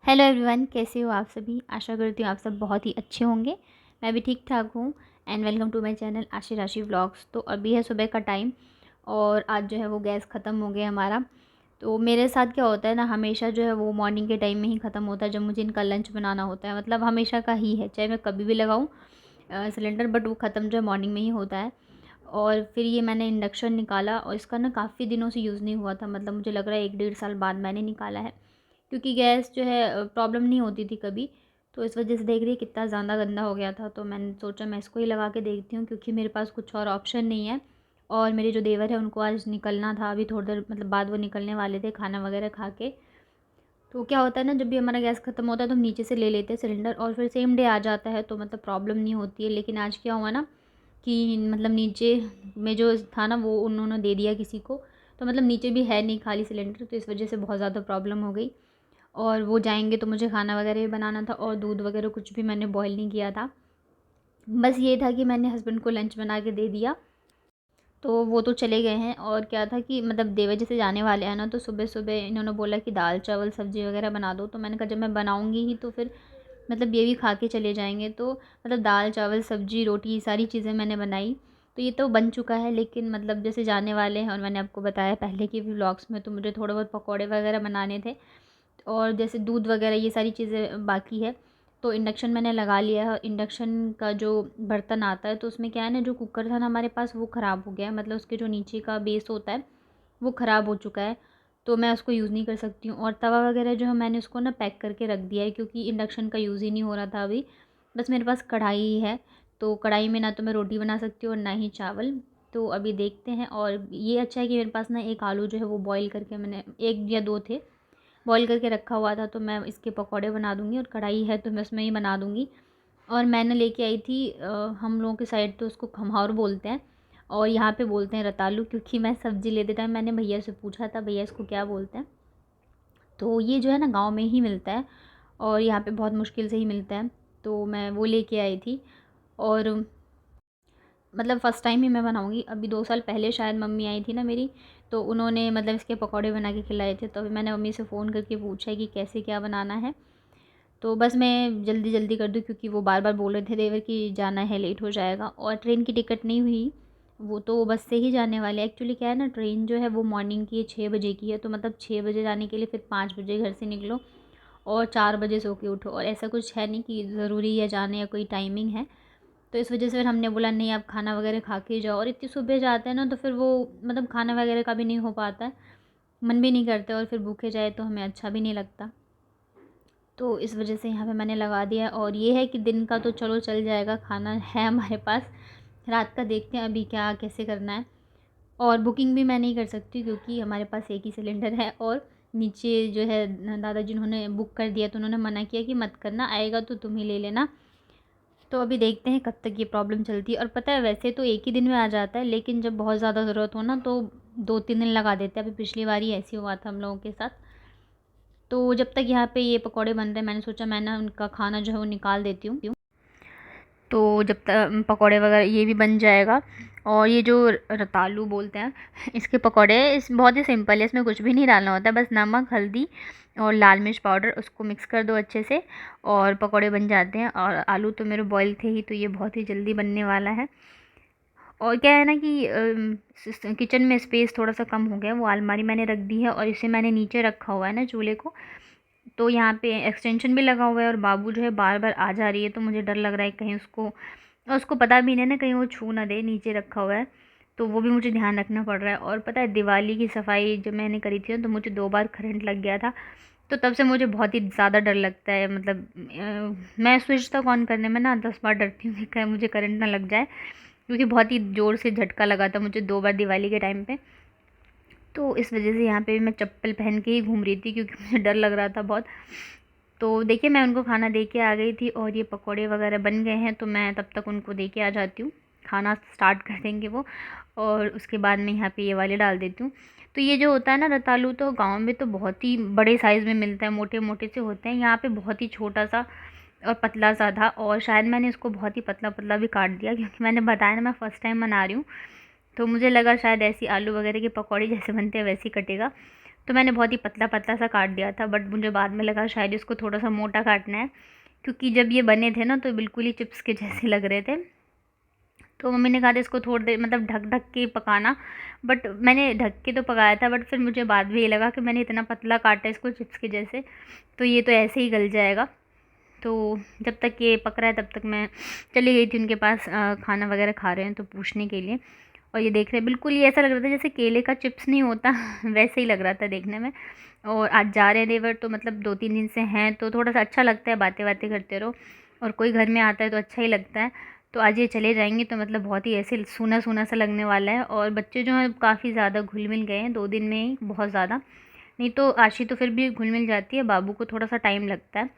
Hello everyone, कैसे हो आप सभी। आशा करती हूँ आप सब बहुत ही अच्छे होंगे। मैं भी ठीक ठाक हूँ। And welcome to my channel Aashi Rashi vlogs. तो अभी है सुबह का टाइम और आज जो है वो गैस ख़त्म हो गया हमारा। तो मेरे साथ क्या होता है ना, हमेशा जो है वो मॉर्निंग के टाइम में ही ख़त्म होता है जब मुझे इनका लंच बनाना होता है। मतलब हमेशा का ही है, चाहे मैं कभी भी लगाऊँ सिलेंडर, बट वो ख़त्म जो है मॉर्निंग में ही होता है। और फिर ये मैंने इंडक्शन निकाला और इसका ना काफ़ी दिनों से यूज़ नहीं हुआ था। मतलब मुझे लग रहा है 1 डेढ़ साल बाद मैंने निकाला है, क्योंकि गैस जो है प्रॉब्लम नहीं होती थी कभी। तो इस वजह से देख रही है कितना ज़्यादा गंदा हो गया था। तो मैंने सोचा मैं इसको ही लगा के देखती हूँ, क्योंकि मेरे पास कुछ और ऑप्शन नहीं है। और मेरे जो देवर है उनको आज निकलना था, अभी थोड़ी देर मतलब बाद वो निकलने वाले थे खाना वगैरह खा के। तो क्या होता है ना, जब भी हमारा गैस ख़त्म होता है तो हम नीचे से ले लेते हैं सिलेंडर और फिर सेम डे आ जाता है, तो मतलब प्रॉब्लम नहीं होती है। लेकिन आज क्या हुआ ना कि मतलब नीचे में जो था ना वो उन्होंने दे दिया किसी को। तो मतलब नीचे भी है नहीं, खाली सिलेंडर, तो इस वजह से बहुत ज़्यादा प्रॉब्लम हो गई। और वो जाएंगे तो मुझे खाना वगैरह भी बनाना था और दूध वगैरह कुछ भी मैंने बॉईल नहीं किया था। बस ये था कि मैंने हस्बैंड को लंच बना के दे दिया, तो वो तो चले गए हैं। और क्या था कि मतलब देवर जैसे जाने वाले हैं ना, तो सुबह सुबह इन्होंने बोला कि दाल चावल सब्ज़ी वगैरह बना दो। तो मैंने कहा जब मैं बनाऊँगी ही तो फिर मतलब ये भी खा के चले जाएंगे। तो मतलब दाल चावल सब्ज़ी रोटी सारी चीज़ें मैंने बनाई। तो ये तो बन चुका है, लेकिन मतलब जैसे जाने वाले हैं और मैंने आपको बताया पहले के भी व्लॉग्स में, तो मुझे थोड़े बहुत पकौड़े वगैरह बनाने थे और जैसे दूध वगैरह ये सारी चीज़ें बाकी है। तो इंडक्शन मैंने लगा लिया है। इंडक्शन का जो बर्तन आता है तो उसमें क्या है ना, जो कुकर था ना हमारे पास वो ख़राब हो गया है। मतलब उसके जो नीचे का बेस होता है वो ख़राब हो चुका है, तो मैं उसको यूज़ नहीं कर सकती हूँ। और तवा वगैरह जो है मैंने उसको ना पैक करके रख दिया है, क्योंकि इंडक्शन का यूज़ ही नहीं हो रहा था अभी। बस मेरे पास कढ़ाई ही है, तो कढ़ाई में ना तो मैं रोटी बना सकती हूँ और ना ही चावल। तो अभी देखते हैं। और ये अच्छा है कि मेरे पास ना एक आलू जो है वो बॉईल करके, मैंने एक या दो थे बॉईल करके रखा हुआ था, तो मैं इसके पकौड़े बना दूँगी। और कढ़ाई है तो मैं उसमें ही बना दूँगी। और मैंने लेके आई थी हम लोगों के साइड तो उसको खमहाउर बोलते हैं और यहाँ पे बोलते हैं रतालू, क्योंकि मैं सब्ज़ी लेते टाइम मैंने भैया से पूछा था भैया इसको क्या बोलते हैं। तो ये जो है ना गाँव में ही मिलता है और यहाँ पे बहुत मुश्किल से ही मिलता है। तो मैं वो लेके आई थी और मतलब फ़र्स्ट टाइम ही मैं बनाऊँगी। अभी 2 साल पहले शायद मम्मी आई थी ना मेरी, तो उन्होंने मतलब इसके पकौड़े बना के खिलाए थे। तो अभी मैंने मम्मी से फ़ोन करके पूछा है कि कैसे क्या बनाना है। तो बस मैं जल्दी जल्दी कर दूँ, क्योंकि वो बार बार बोल रहे थे देवर कि जाना है, लेट हो जाएगा। और ट्रेन की टिकट नहीं हुई, वो तो बस से ही जाने वाले। एक्चुअली क्या है ना, ट्रेन जो है वो मॉर्निंग की 6 बजे की है, तो मतलब 6 बजे जाने के लिए फिर 5 बजे घर से निकलो और 4 बजे सो के उठो। और ऐसा कुछ है नहीं कि ज़रूरी है जाने या कोई टाइमिंग है। तो इस वजह से फिर हमने बोला नहीं, आप खाना वगैरह खा के जाओ। और इतनी सुबह जाते हैं ना तो फिर वो मतलब खाना वगैरह का भी नहीं हो पाता है, मन भी नहीं करता और फिर भूखे जाए तो हमें अच्छा भी नहीं लगता। तो इस वजह से यहाँ पे मैंने लगा दिया है। और ये है कि दिन का तो चलो चल जाएगा, खाना है हमारे पास। रात का देखते हैं अभी क्या कैसे करना है। और बुकिंग भी मैं नहीं कर सकती, क्योंकि हमारे पास एक ही सिलेंडर है। और नीचे जो है दादाजी उन्होंने बुक कर दिया, तो उन्होंने मना किया कि मत करना, आएगा तो तुम ही ले लेना। तो अभी देखते हैं कब तक ये प्रॉब्लम चलती है। और पता है वैसे तो एक ही दिन में आ जाता है, लेकिन जब बहुत ज़्यादा ज़रूरत हो ना तो 2-3 दिन लगा देते हैं। अभी पिछली बार ही ऐसे हुआ था हम लोगों के साथ। तो जब तक यहाँ पे ये पकौड़े बन रहे हैं, मैंने सोचा मैं ना उनका खाना जो है वो निकाल देती हूँ। तो जब तक पकौड़े वगैरह ये भी बन जाएगा। और ये जो रतालू बोलते हैं इसके पकौड़े इस बहुत ही सिंपल है, इसमें कुछ भी नहीं डालना होता है, बस नमक हल्दी और लाल मिर्च पाउडर, उसको मिक्स कर दो अच्छे से और पकौड़े बन जाते हैं। और आलू तो मेरे बॉईल थे ही, तो ये बहुत ही जल्दी बनने वाला है। और क्या है ना कि किचन में स्पेस थोड़ा सा कम हो गया, वो अलमारी मैंने रख दी है और इसे मैंने नीचे रखा हुआ है ना चूल्हे को। तो यहाँ पे एक्सटेंशन भी लगा हुआ है और बाबू जो है बार बार आ जा रही है, तो मुझे डर लग रहा है कहीं उसको, और उसको पता भी नहीं ना, कहीं वो छू ना दे, नीचे रखा हुआ है। तो वो भी मुझे ध्यान रखना पड़ रहा है। और पता है दिवाली की सफाई जब मैंने करी थी ना, तो मुझे 2 बार करंट लग गया था। तो तब से मुझे बहुत ही ज़्यादा डर लगता है। मतलब मैं स्विच तक ऑन करने में ना 10 बार डरती हूँ कि कहीं मुझे करंट ना लग जाए, क्योंकि बहुत ही ज़ोर से झटका लगा था मुझे 2 बार दिवाली के टाइम पे। तो इस वजह से यहाँ पे भी मैं चप्पल पहन के ही घूम रही थी, क्योंकि मुझे डर लग रहा था बहुत। तो देखिए मैं उनको खाना दे के आ गई थी और ये पकोड़े वगैरह बन गए हैं, तो मैं तब तक उनको दे के आ जाती हूँ। खाना स्टार्ट कर देंगे वो, और उसके बाद मैं यहाँ पे ये वाले डाल देती हूँ। तो ये जो होता है ना रतालू, तो गाँव में तो बहुत ही बड़े साइज़ में मिलता है, मोटे मोटे से होते हैं। यहाँ पे बहुत ही छोटा सा और पतला सा था, और शायद मैंने इसको बहुत ही पतला पतला भी काट दिया, क्योंकि मैंने बताया ना मैं फ़र्स्ट टाइम बना रही हूँ। तो मुझे लगा शायद ऐसी आलू वगैरह के पकौड़े जैसे बनते हैं वैसे ही कटेगा। तो मैंने बहुत ही पतला पतला सा काट दिया था, बट मुझे बाद में लगा शायद इसको थोड़ा सा मोटा काटना है, क्योंकि जब ये बने थे ना तो बिल्कुल ही चिप्स के जैसे लग रहे थे। तो मम्मी ने कहा था इसको थोड़ी देर मतलब ढक ढक के पकाना, बट मैंने ढक के तो पकाया था, बट फिर मुझे बाद में ये लगा कि मैंने इतना पतला काटा इसको चिप्स के जैसे, तो ये तो ऐसे ही गल जाएगा। तो जब तक ये पक रहा है तब तक मैं चली गई थी उनके पास, खाना वगैरह खा रहे हैं तो पूछने के लिए। और ये देख रहे हैं, बिल्कुल ये ऐसा लग रहा था जैसे केले का चिप्स नहीं होता वैसे ही लग रहा था देखने में। और आज जा रहे हैं देवर, तो मतलब 2-3 दिन से हैं, तो थोड़ा सा अच्छा लगता है, बातें बातें करते रहो, और कोई घर में आता है तो अच्छा ही लगता है। तो आज ये चले जाएंगे तो मतलब बहुत ही ऐसे सूना सूना सा लगने वाला है। और बच्चे जो हैं काफ़ी ज़्यादा घुल मिल गए हैं 2 दिन में ही, बहुत ज़्यादा। नहीं तो आशी तो फिर भी घुल मिल जाती है, बाबू को थोड़ा सा टाइम लगता है।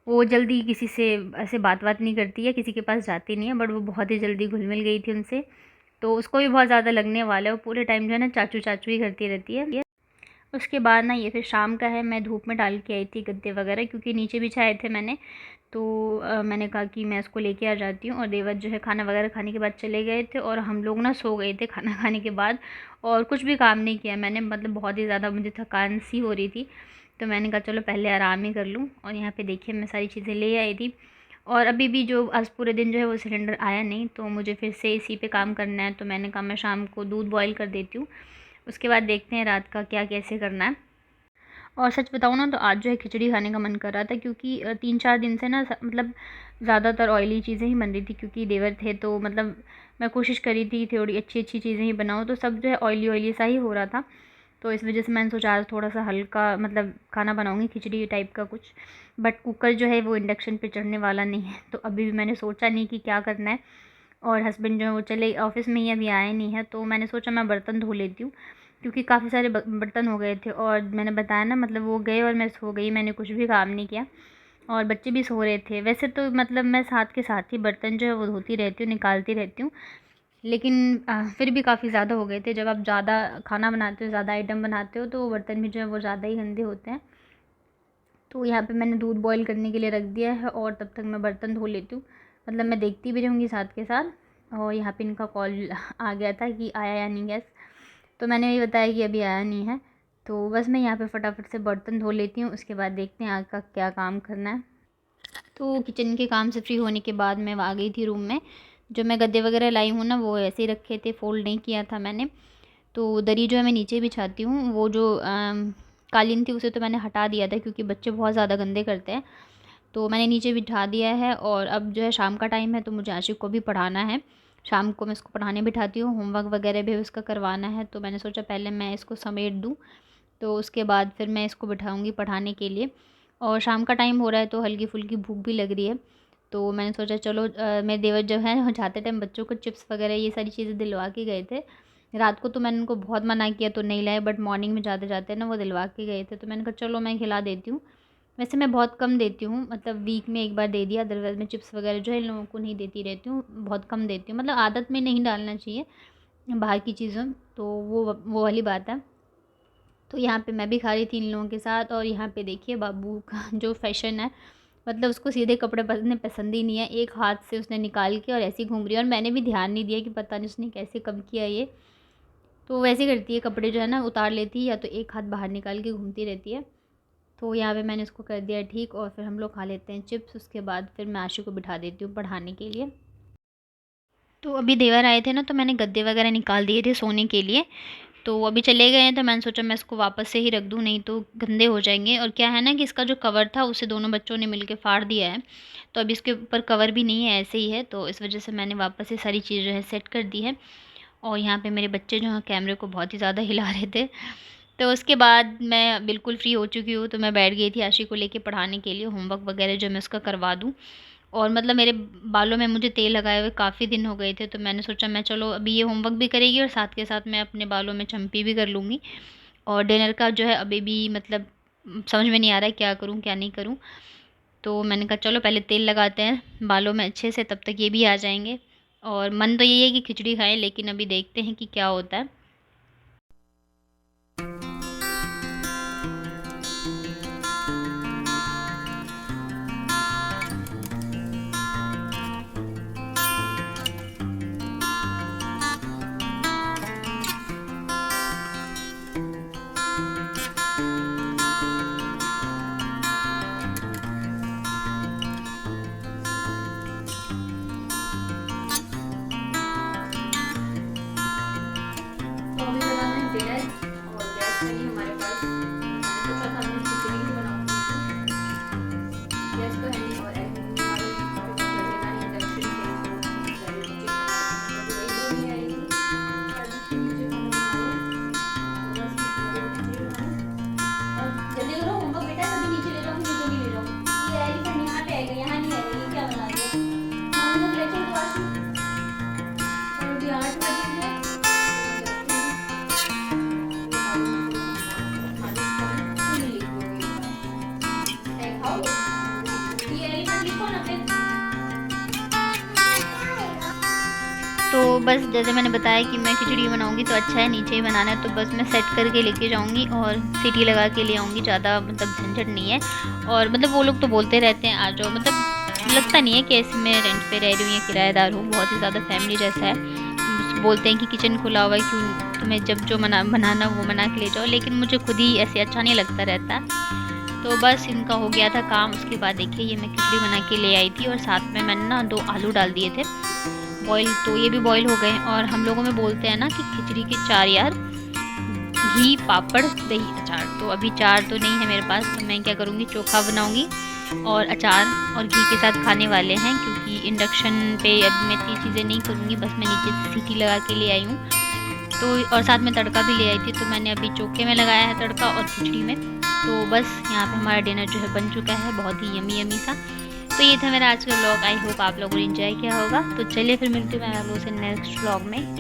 वो जल्दी किसी से ऐसे बात नहीं करती है, किसी के पास जाती नहीं है, बट वो बहुत ही जल्दी घुल मिल गई थी उनसे, तो उसको भी बहुत ज़्यादा लगने वाला है। वो पूरे टाइम जो है ना चाचू चाचू ही करती रहती है। उसके बाद ना ये फिर शाम का है, मैं धूप में डाल के आई थी गद्दे वगैरह, क्योंकि नीचे बिछाए थे मैंने। तो मैंने कहा कि मैं उसको लेके आ जाती हूँ। और देवर जो है खाना वगैरह खाने के बाद चले गए थे, और हम लोग ना सो गए थे खाना खाने के बाद, और कुछ भी काम नहीं किया मैंने, मतलब बहुत ही ज़्यादा मुझे थकान सी हो रही थी। तो मैंने कहा चलो पहले आराम ही कर लूँ। और यहाँ पे देखिए मैं सारी चीज़ें ले आई थी, और अभी भी जो आज पूरे दिन जो है वो सिलेंडर आया नहीं, तो मुझे फिर से इसी पे काम करना है। तो मैंने कहा मैं शाम को दूध बॉईल कर देती हूँ, उसके बाद देखते हैं रात का क्या कैसे करना है। और सच बताऊँ ना तो आज जो है खिचड़ी खाने का मन कर रहा था, क्योंकि 3-4 दिन से ना मतलब ज़्यादातर ऑयली चीज़ें ही बन रही थी, क्योंकि देवर थे, तो मतलब मैं कोशिश करी थी थोड़ी अच्छी अच्छी चीज़ें ही बनाऊँ, तो सब जो है ऑयली ऑयली सा ही हो रहा था। तो इस वजह से मैंने सोचा आज थोड़ा सा हल्का मतलब खाना बनाऊँगी, खिचड़ी टाइप का कुछ। बट कुकर जो है वो इंडक्शन पे चढ़ने वाला नहीं है, तो अभी भी मैंने सोचा नहीं कि क्या करना है। और हस्बैंड जो है वो चले ऑफ़िस में ही, अभी आए नहीं हैं, तो मैंने सोचा मैं बर्तन धो लेती हूँ, क्योंकि काफ़ी सारे बर्तन हो गए थे। और मैंने बताया ना मतलब वो गए और मैं सो गई, मैंने कुछ भी काम नहीं किया, और बच्चे भी सो रहे थे। वैसे तो मतलब मैं साथ के साथ ही बर्तन जो है वो धोती रहती हूँ, निकालती रहती हूँ, लेकिन फिर भी काफ़ी ज़्यादा हो गए थे। जब आप ज़्यादा खाना बनाते हो, ज़्यादा आइटम बनाते हो, तो बर्तन भी जो है वो ज़्यादा ही गंदे होते हैं। तो यहाँ पे मैंने दूध बॉईल करने के लिए रख दिया है, और तब तक मैं बर्तन धो लेती हूँ, मतलब मैं देखती भी रहूँगी साथ के साथ। और यहाँ पे इनका कॉल आ गया था कि आया या नहीं गैस, तो मैंने ये बताया कि अभी आया नहीं है। तो बस मैं यहाँ पे फटाफट से बर्तन धो लेती हूँ, उसके बाद देखते हैं आगे का क्या काम करना है। तो किचन के काम से फ्री होने के बाद मैं आ गई थी रूम में। जो मैं गद्दे वगैरह लाई हूँ ना वो ऐसे ही रखे थे, फ़ोल्ड नहीं किया था मैंने। तो दरी जो है मैं नीचे बिछाती हूँ, वो जो कालीन थी उसे तो मैंने हटा दिया था, क्योंकि बच्चे बहुत ज़्यादा गंदे करते हैं, तो मैंने नीचे बिठा दिया है। और अब जो है शाम का टाइम है, तो मुझे आशिक को भी पढ़ाना है। शाम को मैं इसको पढ़ाने बिठाती हूँ, होमवर्क वगैरह भी उसका करवाना है, तो मैंने सोचा पहले मैं इसको समेट दूँ, तो उसके बाद फिर मैं इसको बिठाऊँगी पढ़ाने के लिए। और शाम का टाइम हो रहा है, तो हल्की फुल्की भूख भी लग रही है, तो मैंने सोचा चलो मेरे देवर जो है वो जाते टाइम बच्चों को चिप्स वगैरह ये सारी चीज़ें दिलवा के गए थे। रात को तो मैंने उनको बहुत मना किया तो नहीं लाए, बट मॉर्निंग में जाते जाते ना वो दिलवा के गए थे, तो मैंने कहा चलो मैं खिला देती हूँ। वैसे मैं बहुत कम देती हूँ, मतलब वीक में एक बार दे दिया, अदरवाइज़ मैं चिप्स वगैरह जो है इन लोगों को नहीं देती रहती हूँ, बहुत कम देती हूँ, मतलब आदत में नहीं डालना चाहिए बाहर की चीज़ों, तो वो वाली बात है। तो यहाँ पे मैं भी खा रही थी इन लोगों के साथ। और यहाँ पे देखिए बाबू का जो फ़ैशन है, मतलब उसको सीधे कपड़े पहनने पसंद ही नहीं है, एक हाथ से उसने निकाल के और ऐसे ही घूम रही है, और मैंने भी ध्यान नहीं दिया कि पता नहीं उसने कैसे कब किया ये। तो वैसे करती है, कपड़े जो है ना उतार लेती है, या तो एक हाथ बाहर निकाल के घूमती रहती है। तो यहाँ पे मैंने इसको कर दिया ठीक, और फिर हम लोग खा लेते हैं चिप्स, उसके बाद फिर मैं आशु को बिठा देती हूँ पढ़ाने के लिए। तो अभी देवर आए थे ना, तो मैंने गद्दे वगैरह निकाल दिए थे सोने के लिए, तो अभी चले गए हैं, तो मैंने सोचा मैं इसको वापस से ही रख दूँ, नहीं तो गंदे हो जाएंगे। और क्या है ना कि इसका जो कवर था उसे दोनों बच्चों ने मिलके फाड़ दिया है, तो अभी इसके ऊपर कवर भी नहीं है, ऐसे ही है, तो इस वजह से मैंने वापस से सारी चीज़ जो है सेट कर दी है। और यहाँ पे मेरे बच्चे जो हैं कैमरे को बहुत ही ज़्यादा हिला रहे थे। तो उसके बाद मैं बिल्कुल फ्री हो चुकी हूँ, तो मैं बैठ गई थी आशी को लेके पढ़ाने के लिए, होमवर्क वगैरह जो मैं उसका करवा दूँ। और मतलब मेरे बालों में मुझे तेल लगाए हुए काफ़ी दिन हो गए थे, तो मैंने सोचा मैं चलो अभी ये होमवर्क भी करेगी और साथ के साथ मैं अपने बालों में चम्पी भी कर लूँगी। और डिनर का जो है अभी भी मतलब समझ में नहीं आ रहा है क्या करूँ क्या नहीं करूँ। तो मैंने कहा चलो पहले तेल लगाते हैं बालों में अच्छे से, तब तक ये भी आ जाएँगे। और मन तो यही है कि खिचड़ी खाएँ, लेकिन अभी देखते हैं कि क्या होता है। तो बस जैसे मैंने बताया कि मैं खिचड़ी बनाऊंगी तो अच्छा है नीचे ही बनाना है, तो बस मैं सेट करके लेके जाऊंगी और सीटी लगा के ले आऊँगी। ज़्यादा मतलब झंझट नहीं है। और मतलब वो लोग तो बोलते रहते हैं आ जाओ, मतलब लगता नहीं है कि ऐसे मैं रेंट पे रह रही हूँ या किराएदार हूँ, बहुत ही ज़्यादा फैमिली जैसा है। बोलते हैं कि किचन खुला हुआ है, क्यों तुम्हें जब जो बनाना वो बना के ले जाओ, लेकिन मुझे खुद ही ऐसे अच्छा नहीं लगता रहता। तो बस इनका हो गया था काम। उसके बाद देखिए ये मैं खिचड़ी बना के ले आई थी और साथ में मैंने ना 2 आलू डाल दिए थे बॉईल, तो ये भी बॉईल हो गए। और हम लोगों में बोलते हैं ना कि खिचड़ी के 4 यार, घी, पापड़, दही, अचार। तो अभी चार तो नहीं है मेरे पास, तो मैं क्या करूँगी, चोखा बनाऊँगी और अचार और घी के साथ खाने वाले हैं, क्योंकि इंडक्शन पे अब मैं इतनी चीज़ें नहीं करूँगी। बस मैं नीचे से सीटी लगा के ले आई हूँ। तो और साथ में तड़का भी ले आई थी, तो मैंने अभी चोखे में लगाया है तड़का और खिचड़ी में। तो बस यहाँ पे हमारा डिनर जो है बन चुका है, बहुत ही यमी यमी सा। तो ये था मेरा आज का व्लॉग। आई होप आप लोगों ने एंजॉय किया होगा। तो चलिए फिर मिलती हूँ मैं आप लोगों से नेक्स्ट व्लॉग में।